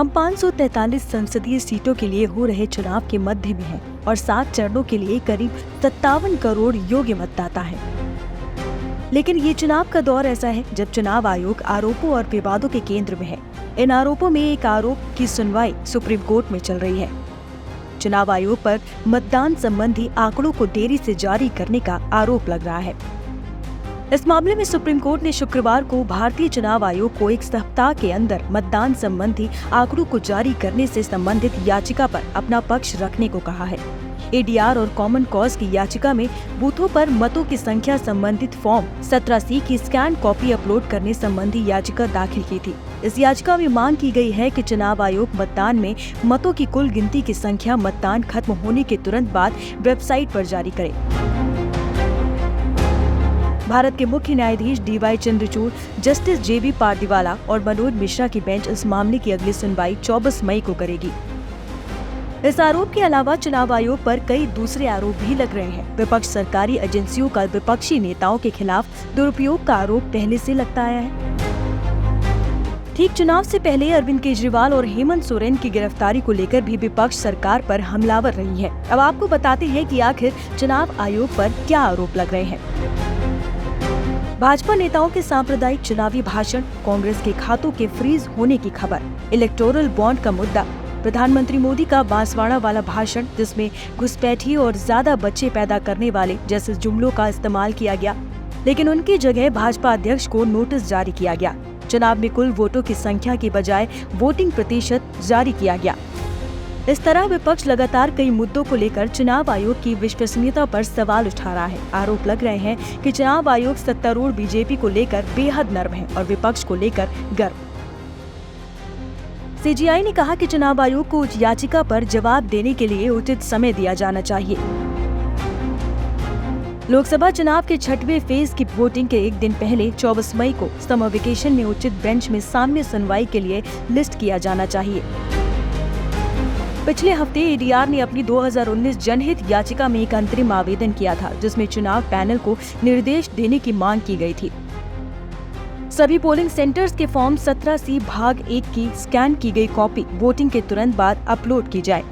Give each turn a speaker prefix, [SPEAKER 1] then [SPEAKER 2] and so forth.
[SPEAKER 1] हम 543 संसदीय सीटों के लिए हो रहे चुनाव के मध्य में हैं और 7 चरणों के लिए करीब 57 करोड़ योग्य मतदाता हैं। लेकिन ये चुनाव का दौर ऐसा है जब चुनाव आयोग आरोपों और विवादों के केंद्र में है। इन आरोपों में एक आरोप की सुनवाई सुप्रीम कोर्ट में चल रही है। चुनाव आयोग पर मतदान संबंधी आंकड़ों को देरी से जारी करने का आरोप लग रहा है। इस मामले में सुप्रीम कोर्ट ने शुक्रवार को भारतीय चुनाव आयोग को 1 सप्ताह के अंदर मतदान संबंधी आंकड़ों को जारी करने से संबंधित याचिका पर अपना पक्ष रखने को कहा है। एडीआर और कॉमन कॉज की याचिका में बूथों पर मतों की संख्या संबंधित फॉर्म 17C की स्कैन कॉपी अपलोड करने संबंधी याचिका दाखिल की थी। इस याचिका में मांग की गई है कि चुनाव आयोग मतदान में मतों की कुल गिनती की संख्या मतदान खत्म होने के तुरंत बाद वेबसाइट पर जारी करे। भारत के मुख्य न्यायाधीश DY Chandrachud, justice JB Pardiwala और मनोज मिश्रा की बेंच इस मामले की अगली सुनवाई 24 मई को करेगी। इस आरोप के अलावा चुनाव आयोग पर कई दूसरे आरोप भी लग रहे हैं। विपक्ष सरकारी एजेंसियों का विपक्षी नेताओं के खिलाफ दुरुपयोग का आरोप पहले से लगता आया है। ठीक चुनाव से पहले अरविंद केजरीवाल और हेमंत सोरेन की गिरफ्तारी को लेकर भी विपक्ष सरकार पर हमलावर रही है। अब आपको बताते हैं कि आखिर चुनाव आयोग पर क्या आरोप लग रहे हैं। भाजपा नेताओं के सांप्रदायिक चुनावी भाषण, कांग्रेस के खातों के फ्रीज होने की खबर, इलेक्टोरल बॉन्ड का मुद्दा, प्रधानमंत्री मोदी का बांसवाड़ा वाला भाषण जिसमें घुसपैठी और ज्यादा बच्चे पैदा करने वाले जैसे जुमलों का इस्तेमाल किया गया, लेकिन उनकी जगह भाजपा अध्यक्ष को नोटिस जारी किया गया। चुनाव में कुल वोटों की संख्या की बजाय वोटिंग प्रतिशत जारी किया गया। इस तरह विपक्ष लगातार कई मुद्दों को लेकर चुनाव आयोग की विश्वसनीयता पर सवाल उठा रहा है। आरोप लग रहे हैं कि चुनाव आयोग सत्तारूढ़ बीजेपी को लेकर बेहद नर्म है और विपक्ष को लेकर गर्म। CGI ने कहा कि चुनाव आयोग को उस याचिका पर जवाब देने के लिए उचित समय दिया जाना चाहिए। लोकसभा चुनाव के 6वें फेज की वोटिंग के एक दिन पहले 24 मई को समर वेकेशन में उचित बेंच में सामने सुनवाई के लिए लिस्ट किया जाना चाहिए। पिछले हफ्ते एडीआर ने अपनी 2019 जनहित याचिका में एक अंतरिम आवेदन किया था जिसमें चुनाव पैनल को निर्देश देने की मांग की गई थी। सभी पोलिंग सेंटर्स के फॉर्म 17C भाग 1 की स्कैन की गई कॉपी वोटिंग के तुरंत बाद अपलोड की जाए।